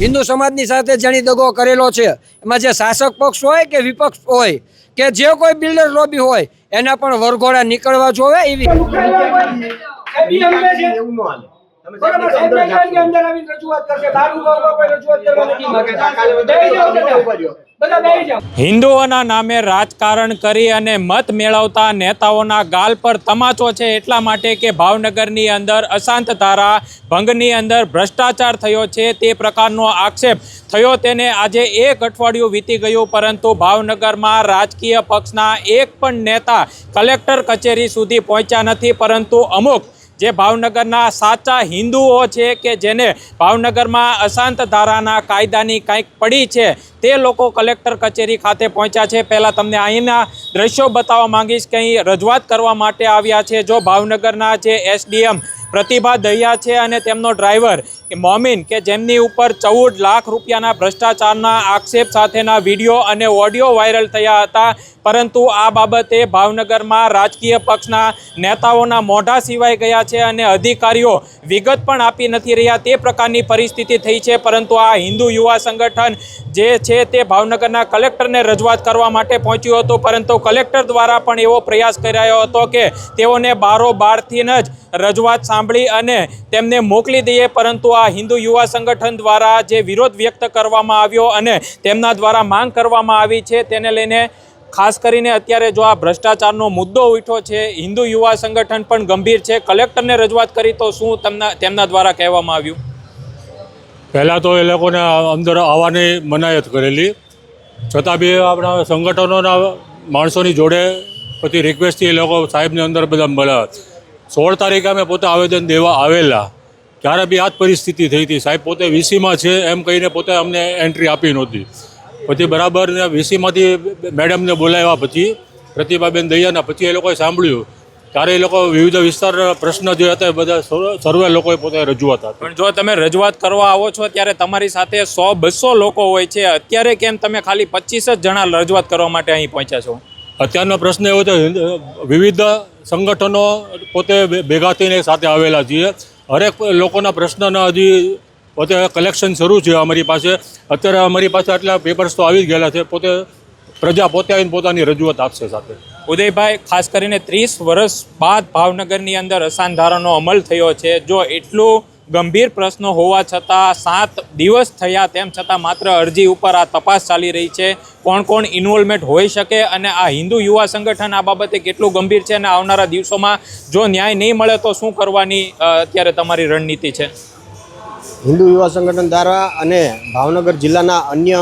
हिंदू समाजनी साथे जेनी दगो करेलो छे एमां जे शासक पक्ष होय के विपक्ष होय के जे कोई बिल्डर लॉबी होय एना पण वरघोड़ा निकळवा जोवे एवी હિન્દુઓના નામે રાજકારણ કરી અને મત મેળવતા નેતાઓના ગાલ પર તમાચો છે એટલા માટે કે ભાવનગરની અંદર અશાંત ધારા ભંગની અંદર ભ્રષ્ટાચાર થયો છે તે પ્રકારનો આક્ષેપ થયો તેને આજે એક અઠવાડિયું વીતી ગયું પરંતુ ભાવનગરમાં રાજકીય પક્ષના એક પણ નેતા કલેક્ટર કચેરી સુધી પહોંચ્યા નથી પરંતુ અમુક જે ભાવનગરના સાચા હિન્દુઓ છે કે જેને ભાવનગરમાં અશાંત ધારાના કાયદાની કંઈક પડી છે તે લોકો કલેક્ટર કચેરી ખાતે પહોંચ્યા છે। પહેલાં તમને અહીંના દ્રશ્યો બતાવવા માંગીશ કે અહીં રજૂઆત કરવા માટે આવ્યા છે જો ભાવનગરના જે એસડીએમ પ્રતિભા દહિયા છે અને તેમનો ડ્રાઈવર મોમીન કે જેમની ઉપર 14 લાખ રૂપિયાના ભ્રષ્ટાચારના આક્ષેપ સાથેના વિડીયો અને ઓડિયો વાયરલ થયા હતા પરંતુ આ બાબતે ભાવનગરમાં રાજકીય પક્ષના નેતાઓના મોઢા સિવાય ગયા છે અને અધિકારીઓ વિગત પણ આપી નથી રહ્યા તે પ્રકારની પરિસ્થિતિ થઈ છે પરંતુ આ હિન્દુ યુવા સંગઠન જે છે તે ભાવનગરના કલેક્ટરને રજૂઆત કરવા માટે પહોંચ્યું હતું પરંતુ કલેક્ટર દ્વારા પણ એવો પ્રયાસ કરાયો હતો કે તેઓને બારોબારથી જ રજૂઆત સાંભળી અને તેમને મોકલી દઈએ પરંતુ આ હિન્દુ યુવા સંગઠન દ્વારા જે વિરોધ વ્યક્ત કરવામાં આવ્યો અને તેમના દ્વારા માંગ કરવામાં આવી છે તેને લઈને ખાસ કરીને અત્યારે જો આ ભ્રષ્ટાચારનો મુદ્દો ઉઠ્યો છે હિન્દુ યુવા સંગઠન પણ ગંભીર છે કલેક્ટરને રજૂઆત કરી તો શું તેમના દ્વારા કહેવામાં આવ્યું? પહેલાં તો એ લોકોને અંદર આવવાની મનાયત કરેલી છતાં બી આપણા સંગઠનોના માણસોની જોડે પછી રિક્વેસ્ટથી એ લોકો સાહેબને અંદર બધા મળ્યા 16 તારીખે અમે પોતે આવેદન દેવા આવેલા ત્યારે બી આ જ પરિસ્થિતિ થઈ હતી સાહેબ પોતે વીસીમાં છે એમ કહીને પોતે અમને એન્ટ્રી આપી નહોતી પછી બરાબર વીસીમાંથી મેડમને બોલાવ્યા પછી પ્રતિભાબેન દહિયાના પછી એ લોકોએ સાંભળ્યું ત્યારે એ લોકો વિવિધ વિસ્તારના પ્રશ્ન જે હતા એ બધા સર્વે લોકોએ પોતે રજૂઆત હતી પણ જો તમે રજૂઆત કરવા આવો છો ત્યારે તમારી સાથે 100-200 લોકો હોય છે અત્યારે કેમ તમે ખાલી 25 જ જણા રજૂઆત કરવા માટે અહીં પહોંચ્યા છો? અત્યારનો પ્રશ્ન એવો છે વિવિધ સંગઠનો પોતે ભેગા થઈને સાથે આવેલા છીએ હરેક લોકોના પ્રશ્નના હજી પોતે કલેક્શન શરૂ છે અમારી પાસે અત્યારે અમારી પાસે આટલા પેપર્સ તો આવી જ ગયેલા છે પોતે પ્રજા પોતે આવીને પોતાની રજૂઆત આપશે સાથે। ઉદયભાઈ ખાસ કરીને 30 વર્ષ બાદ ભાવનગરની અંદર અશાંત ધારાનો અમલ થયો છે જો એટલું ગંભીર પ્રશ્નો હોવા છતાં 7 દિવસ થયા તેમ છતાં માત્ર અરજી ઉપર આ તપાસ ચાલી રહી છે કોણ કોણ ઇન્વોલ્વમેન્ટ હોઈ શકે અને આ હિન્દુ યુવા સંગઠન આ બાબતે કેટલું ગંભીર છે અને આવનારા દિવસોમાં જો ન્યાય નહીં મળે તો શું કરવાની અત્યારે તમારી રણનીતિ છે? હિન્દુ યુવા સંગઠન દ્વારા અને ભાવનગર જિલ્લાના અન્ય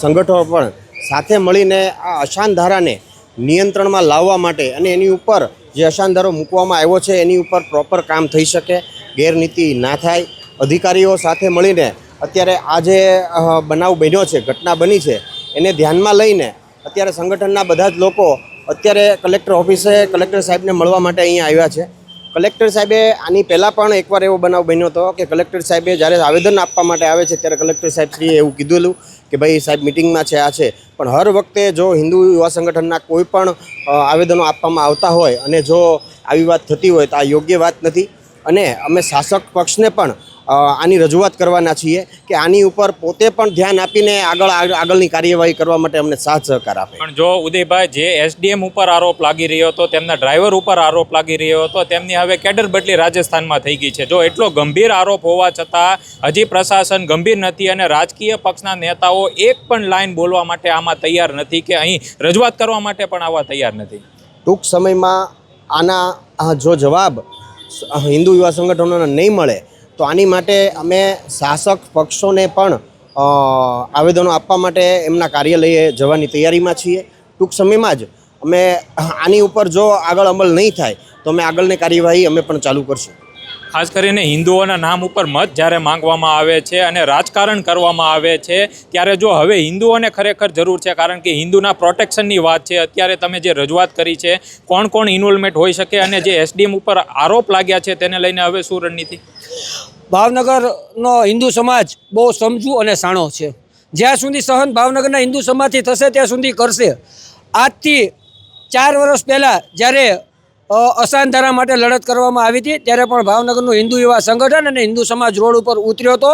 સંગઠનો પણ સાથે મળીને આ અશાંત ધારાને નિયંત્રણમાં લાવવા માટે અને એની ઉપર જે અશાંત ધારો મૂકવામાં આવ્યો છે એની ઉપર પ્રોપર કામ થઈ શકે ગેરનીતિ ના થાય અધિકારીઓ સાથે મળીને અત્યારે આ જે બનાવ બન્યો છે ઘટના બની છે એને ધ્યાનમાં લઈને અત્યારે સંગઠનના બધા જ લોકો અત્યારે કલેક્ટર ઓફિસે કલેક્ટર સાહેબને મળવા માટે અહીંયા આવ્યા છે। કલેક્ટર સાહેબે આની પહેલાં પણ એકવાર એવો બનાવ બન્યો હતો કે કલેક્ટર સાહેબે જ્યારે આવેદન આપવા માટે આવે છે ત્યારે કલેક્ટર સાહેબશ્રીએ એવું કીધેલું કે ભાઈ સાહેબ મિટિંગમાં છે આ છે પણ હર વખતે જો હિન્દુ યુવા સંગઠનના કોઈ પણ આવેદનો આપવામાં આવતા હોય અને જો આવી વાત થતી હોય તો આ યોગ્ય વાત નથી અને અમે શાસક પક્ષને પણ આની રજૂઆત કરવાના છીએ કે આની ઉપર પોતે પણ ધ્યાન આપીને આગળની કાર્યવાહી કરવા માટે અમને સાથ સહકાર આપે। પણ જો ઉદયભાઈ જે એસડીએમ ઉપર આરોપ લાગી રહ્યો હતો તેમના ડ્રાઈવર ઉપર આરોપ લાગી રહ્યો હતો તેમની હવે કેડર બદલી રાજસ્થાનમાં થઈ ગઈ છે જો એટલો ગંભીર આરોપ હોવા છતાં હજી પ્રશાસન ગંભીર નથી અને રાજકીય પક્ષના નેતાઓ એક પણ લાઈન બોલવા માટે આમાં તૈયાર નથી કે અહીં રજૂઆત કરવા માટે પણ આવવા તૈયાર નથી। ટૂંક સમયમાં આના જો જવાબ હિન્દુ યુવા સંગઠનોને નહીં મળે તો આની માટે અમે શાસક પક્ષોને પણ આવેદનો આપવા માટે એમના કાર્યાલયે જવાની તૈયારીમાં છીએ। ટૂંક સમયમાં જ અમે આની ઉપર જો આગળ અમલ નહીં થાય તો અમે આગળની કાર્યવાહી અમે પણ ચાલુ કરશું। ખાસ કરીને હિન્દુઓના નામ ઉપર મત જ્યારે માંગવામાં આવે છે અને રાજકારણ કરવામાં આવે છે ત્યારે જો હવે હિન્દુઓને ખરેખર જરૂર છે કારણ કે હિન્દુના પ્રોટેક્શનની વાત છે અત્યારે તમે જે રજૂઆત કરી છે કોણ કોણ ઇન્વોલ્વમેન્ટ હોઈ શકે અને જે એસડીએમ ઉપર આરોપ લાગ્યા છે તેને લઈને હવે શું રણનીતિ? ભાવનગરનો હિન્દુ સમાજ બહુ સમજુ અને સાણો છે જ્યાં સુધી સહન ભાવનગરના હિન્દુ સમાજથી થશે ત્યાં સુધી કરશે। આજથી 4 વર્ષ પહેલાં જ્યારે અસાનધારા માટે લડત કરવામાં આવી હતી ત્યારે પણ ભાવનગરનું હિન્દુ યુવા સંગઠન અને હિન્દુ સમાજ રોડ ઉપર ઉતર્યો હતો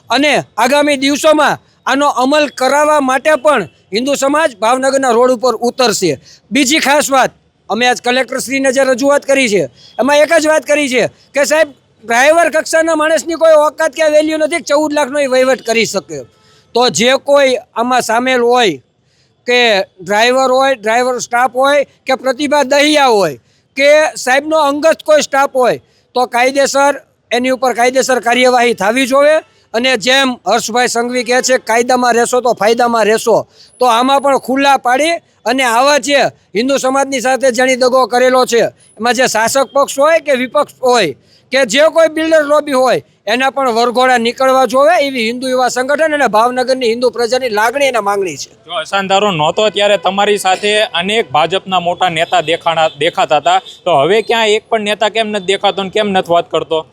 અને આગામી દિવસોમાં આનો અમલ કરાવવા માટે પણ હિન્દુ સમાજ ભાવનગરના રોડ ઉપર ઉતરશે. બીજી ખાસ વાત, અમે આજ કલેક્ટરશ્રીને જે રજૂઆત કરી છે એમાં એક જ વાત કરી છે કે સાહેબ, ડ્રાઈવર કક્ષાના માણસની કોઈ ઓકાત કે વેલ્યુ નથી 14 લાખનો એ વહીવટ કરી શકે. તો જે કોઈ આમાં સામેલ હોય કે ડ્રાઈવર સ્ટાફ હોય કે પ્રતિભા દહિયા હોય કે સાહેબનો અંગત કોઈ સ્ટાફ હોય તો કાયદેસર એની ઉપર કાયદેસર કાર્યવાહી થવી જોઈએ. અને જેમ હર્ષભાઈ સંઘવી કહે છે કાયદામાં રહેશો તો ફાયદામાં રહેશો, તો આમાં પણ ખુલ્લા પાડી અને આવા જે હિન્દુ સમાજની સાથે જેની દગો કરેલો છે એમાં જે શાસક પક્ષ હોય કે વિપક્ષ હોય કે જે કોઈ બિલ્ડર લોબી હોય એના પણ વરઘોડા નીકળવા જોવે એવી હિન્દુ યુવા સંગઠન અને ભાવનગરની હિન્દુ પ્રજાની લાગણી અને માંગણી છે. જો અસાનધારો નહોતો ત્યારે તમારી સાથે અનેક ભાજપના મોટા નેતા દેખાતા હતા, તો હવે ક્યાં એક પણ નેતા કેમ નથી દેખાતો ને કેમ નથી વાત કરતો?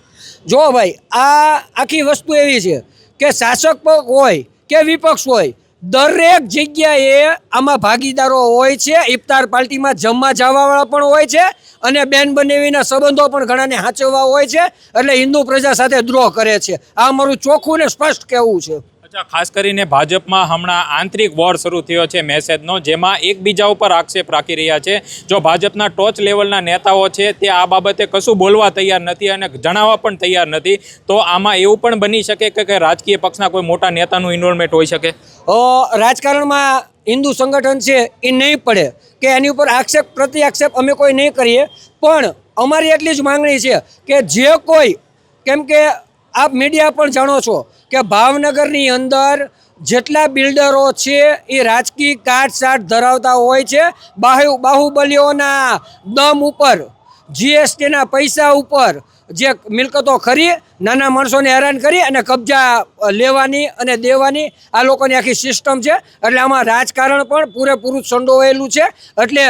જો ભાઈ, આ આખી વસ્તુ એવી છે કે શાસક પક્ષ હોય કે વિપક્ષ હોય, દરેક જગ્યાએ આમાં ભાગીદારો હોય છે. ઇફતાર પાર્ટીમાં જમવા જવાવાળા પણ હોય છે અને બેન બનેવીના સંબંધો પણ ઘણાને સાચવવા હોય છે. એટલે હિન્દુ પ્રજા સાથે દ્રોહ કરે છે. આ મારું ચોખ્ખું ને સ્પષ્ટ કહેવું છે. અચ્છા, ખાસ કરીને ભાજપમાં હમણાં આંતરિક વોર શરૂ થયો છે મેસેજનો, જેમાં એકબીજા ઉપર આક્ષેપ રાખી રહ્યા છે. જો ભાજપના ટોચ લેવલના નેતાઓ છે તે આ બાબતે કશું બોલવા તૈયાર નથી અને જણાવવા પણ તૈયાર નથી, તો આમાં એવું પણ બની શકે કે રાજકીય પક્ષના કોઈ મોટા નેતાનું ઇન્વોલ્વમેન્ટ હોઈ શકે? રાજકારણમાં હિન્દુ સંગઠન છે એ નહીં પડે કે એની ઉપર આક્ષેપ પ્રતિ આક્ષેપ અમે કોઈ નહીં કરીએ, પણ અમારી એટલી જ માંગણી છે કે જે કોઈ, કેમ કે આપ મીડિયા પણ જાણો છો કે ભાવનગરની અંદર જેટલા બિલ્ડરો છે એ રાજકીય કાટસાટ ધરાવતા હોય છે. બાહુબલીઓના દમ ઉપર, જીએસટીના પૈસા ઉપર જે મિલકતો ખરી નાના માણસોને હેરાન કરી અને કબજા લેવાની અને દેવાની આ લોકોની આખી સિસ્ટમ છે. એટલે આમાં રાજકારણ પણ પૂરેપૂરું સંડોવાયેલું છે. એટલે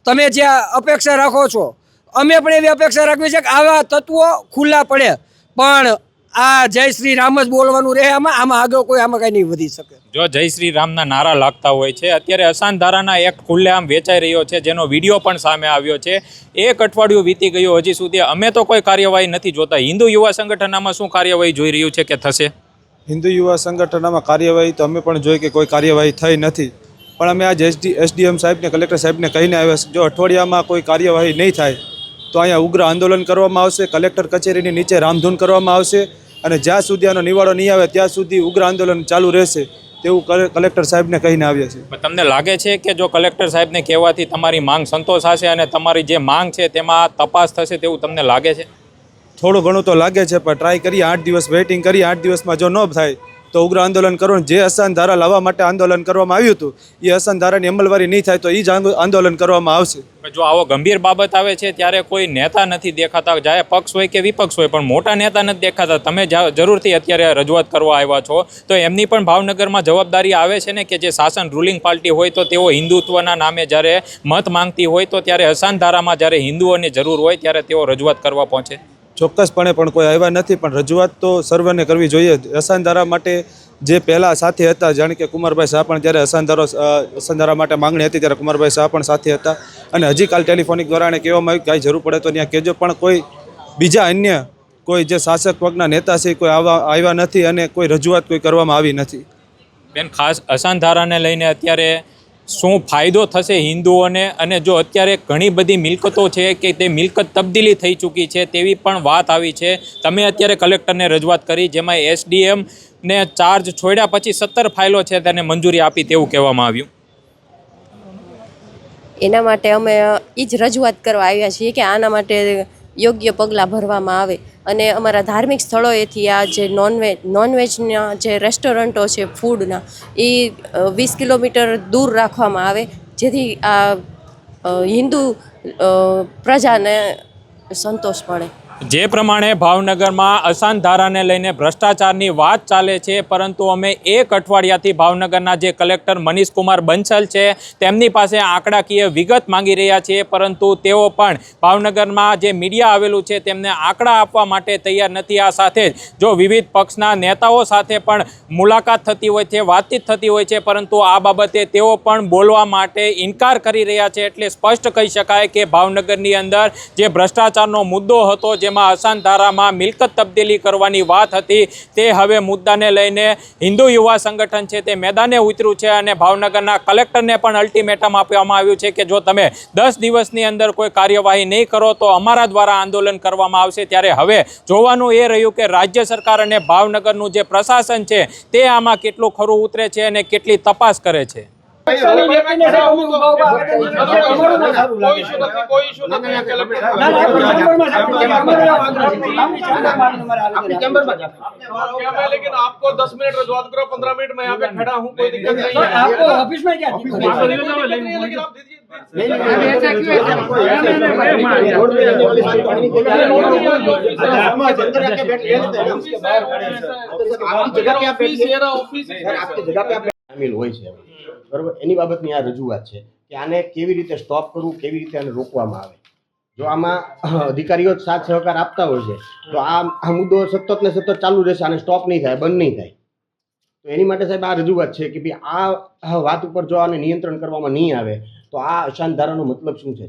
તમે જે અપેક્ષા રાખો છો, અમે પણ એવી અપેક્ષા રાખવી છે કે આવા તત્વો ખુલ્લા પડે. પણ આ જય શ્રી રામ જ બોલવાનું રહે, આમાં આગળ કોઈ આમાં કંઈ નહીં વધી શકે. જો જય શ્રી રામના નારા લાગતા હોય છે, અત્યારે અસાનધારાના એક ખુલ્લેઆમ વેચાઈ રહ્યો છે જેનો વિડીયો પણ સામે આવ્યો છે. એક અઠવાડિયું વીતી ગયું, હજી સુધી અમે તો કોઈ કાર્યવાહી નથી જોતા. હિન્દુ યુવા સંગઠનમાં શું કાર્યવાહી જોઈ રહ્યું છે કે થશે? હિન્દુ યુવા સંગઠનમાં કાર્યવાહી તો અમે પણ જોઈ કે કોઈ કાર્યવાહી થઈ નથી, પણ અમે આજ એસડીએમ સાહેબને, કલેક્ટર સાહેબને કહીને આવ્યા છે, જો અઠવાડિયામાં કોઈ કાર્યવાહી નહીં થાય તો અહીંયા ઉગ્ર આંદોલન કરવામાં આવશે. કલેક્ટર કચેરીની નીચે રામધૂન કરવામાં આવશે અને જ્યાં સુધી આનો નિવાડો નહીં આવે ત્યાં સુધી ઉગ્ર આંદોલન ચાલુ રહેશે તેવું કલેક્ટર સાહેબને કહીને આવ્યા છે. તમને લાગે છે કે જો કલેક્ટર સાહેબને કહેવાથી તમારી માંગ સંતોષાશે અને તમારી જે માંગ છે તેમાં તપાસ થશે તેવું તમને લાગે છે? થોડું ઘણું તો લાગે છે, પણ ટ્રાય કરીએ, 8 દિવસ વેઇટિંગ કરીએ. 8 દિવસમાં જો ન થાય તો ઉગ્ર આંદોલન કરવાનું. જે અસાન ધારા લાવવા માટે આંદોલન કરવામાં આવ્યું હતું એ અસાન ધારાની અમલવારી નહીં થાય તો એ જ આંદોલન કરવામાં આવશે. જો આવો ગંભીર બાબત આવે છે ત્યારે કોઈ નેતા નથી દેખાતા, ચાહે પક્ષ હોય કે વિપક્ષ હોય, પણ મોટા નેતા નથી દેખાતા. તમે જરૂરથી અત્યારે રજૂઆત કરવા આવ્યા છો, તો એમની પણ ભાવનગરમાં જવાબદારી આવે છે ને કે જે શાસન રૂલિંગ પાર્ટી હોય તો તેઓ હિન્દુત્વના નામે જ્યારે મત માંગતી હોય તો ત્યારે અસાન ધારામાં જ્યારે હિન્દુઓની જરૂર હોય ત્યારે તેઓ રજૂઆત કરવા પહોંચે. ચોક્કસપણે પણ કોઈ આવ્યા નથી, પણ રજૂઆત તો સર્વેને કરવી જોઈએ. અસાનધારા માટે જે પહેલાં સાથે હતા, જાણે કે કુમારભાઈ શાહ પણ જ્યારે અસાનધારા માટે માંગણી હતી ત્યારે કુમારભાઈ શાહ પણ સાથે હતા. અને હજી કાલ ટેલિફોનિક દ્વારા એને કહેવામાં આવ્યું કે કાંઈ જરૂર પડે તો ત્યાં કહેજો, પણ કોઈ બીજા અન્ય કોઈ જે શાસક વર્ગના નેતા છે કોઈ આવ્યા નથી અને કોઈ રજૂઆત કોઈ કરવામાં આવી નથી. બેન, ખાસ અસાનધારાને લઈને અત્યારે શું ફાયદો થશે હિન્દુઓને? અને જો અત્યારે ઘણી બધી મિલકતો છે કે તે મિલકત તબદીલી થઈ ચૂકી છે તેવી પણ વાત આવી છે. તમે અત્યારે કલેક્ટરને રજૂઆત કરી, જેમાં એસડીએમને ચાર્જ છોડ્યા પછી 17 ફાઇલો છે તેને મંજૂરી આપી તેવું કહેવામાં આવ્યું. એના માટે અમે એ જ રજૂઆત કરવા આવ્યા છીએ કે આના માટે યોગ્ય પગલાં ભરવામાં આવે અને અમારા ધાર્મિક સ્થળોએથી આ જે નોનવેજના જે રેસ્ટોરન્ટો છે ફૂડના, એ 20 કિલોમીટર દૂર રાખવામાં આવે, જેથી આ હિન્દુ પ્રજાને સંતોષ મળે. જે પ્રમાણે ભાવનગરમાં અશાંત ધારાને લઈને ભ્રષ્ટાચારની વાત ચાલે છે, પરંતુ અમે એક અઠવાડિયાથી ભાવનગરના જે કલેક્ટર મનીષકુમાર બંસલ છે તેમની પાસે આંકડાકીય વિગત માંગી રહ્યા છીએ, પરંતુ તેઓ પણ ભાવનગરમાં જે મીડિયા આવેલું છે તેમને આંકડા આપવા માટે તૈયાર નથી. આ સાથે જો વિવિધ પક્ષના નેતાઓ સાથે પણ મુલાકાત થતી હોય છે, વાતચીત થતી હોય છે, પરંતુ આ બાબતે તેઓ પણ બોલવા માટે ઇનકાર કરી રહ્યા છે. એટલે સ્પષ્ટ કહી શકાય કે ભાવનગરની અંદર જે ભ્રષ્ટાચારનો મુદ્દો હતો, જેમાં અશાંત ધારામાં મિલકત તબદીલી કરવાની વાત હતી, તે હવે મુદ્દાને લઈને હિન્દુ યુવા સંગઠન છે તે મેદાને ઉતર્યું છે અને ભાવનગરના કલેક્ટરને પણ અલ્ટિમેટમ આપવામાં આવ્યું છે કે જો તમે 10 દિવસની અંદર કોઈ કાર્યવાહી નહીં કરો તો અમારા દ્વારા આંદોલન કરવામાં આવશે. ત્યારે હવે જોવાનું એ રહ્યું કે રાજ્ય સરકાર અને ભાવનગરનું જે પ્રશાસન છે તે આમાં કેટલું ખરું ઉતરે છે અને કેટલી તપાસ કરે છે. लेकिन आपको 10 मिनट रजूआत करो, 15 मिनट मैं यहाँ पे खड़ा हूँ, कोई दिक्कत नहीं है। आपको ऑफिस में क्या दिक्कत है? लेकिन आप दीजिए શામિલ હોય છે, બરોબર. એની બાબતની આ રજૂઆત છે કે આને કેવી રીતે સ્ટોપ કરવું, કેવી રીતે આને રોકવામાં આવે. જો આમાં અધિકારીઓ જ સાથ સહકાર આપતા હોય છે તો આ મુદ્દો સતત ને સતત ચાલુ રહેશે, આને સ્ટોપ નહીં થાય, બંધ નહીં થાય. તો એની માટે સાહેબ આ રજૂઆત છે કે ભાઈ આ વાત ઉપર જો આને નિયંત્રણ કરવામાં નહીં આવે તો આ અશાંત ધારાનો મતલબ શું છે?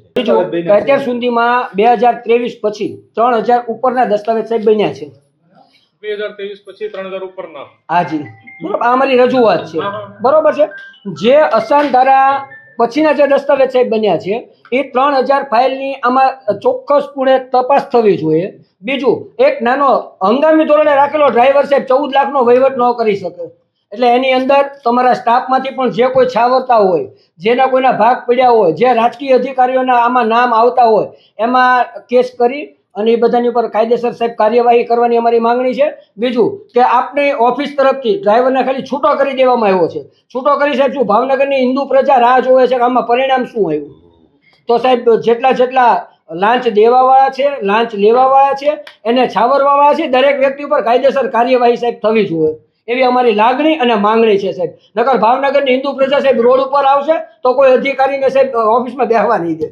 અત્યાર સુધીમાં 2023 પછી 3000 ઉપરના દસ્તાવેજ સાહેબ બન્યા છે. 2023 પછી 3000 ઉપરના. હાજી, બરોબર. આ અમારી રજૂઆત છે, બરોબર છે. જે અશાંત ધારા પછીના જે દસ્તાવેજ સાહેબ બન્યા છે એ 3000 ફાઇલની આમાં ચોક્કસપણે તપાસ થવી જોઈએ. બીજું, એક નાનો હંગામી ધોરણે રાખેલો ડ્રાઈવર સાહેબ 14 લાખનો વહીવટ ન કરી શકે, એટલે એની અંદર તમારા સ્ટાફમાંથી પણ જે કોઈ છાવરતા હોય, જેના કોઈના ભાગ પડ્યા હોય, જે રાજકીય અધિકારીઓના આમાં નામ આવતા હોય, એમાં કેસ કરી અને એ બધાની ઉપર કાયદેસર સાહેબ કાર્યવાહી કરવાની અમારી માંગણી છે. બીજું કે આપની ઓફિસ તરફથી ડ્રાઈવરને ખાલી છૂટો કરી દેવામાં આવ્યો છે. છૂટો કરી સાહેબ શું ભાવનગરની હિન્દુ પ્રજા રાહ જોવે છે કે આમાં પરિણામ શું આવ્યું? તો સાહેબ જેટલા લાંચ દેવાવાળા છે, લાંચ લેવાવાળા છે, એને છાવરવાવાળા છે, દરેક વ્યક્તિ ઉપર કાયદેસર કાર્યવાહી સાહેબ થવી જોઈએ, એવી અમારી લાગણી અને માંગણી છે સાહેબ. નકર ભાવનગરની હિન્દુ પ્રજા સાહેબ રોડ ઉપર આવશે તો કોઈ અધિકારીને સાહેબ ઓફિસમાં બેસવા નહીં દે.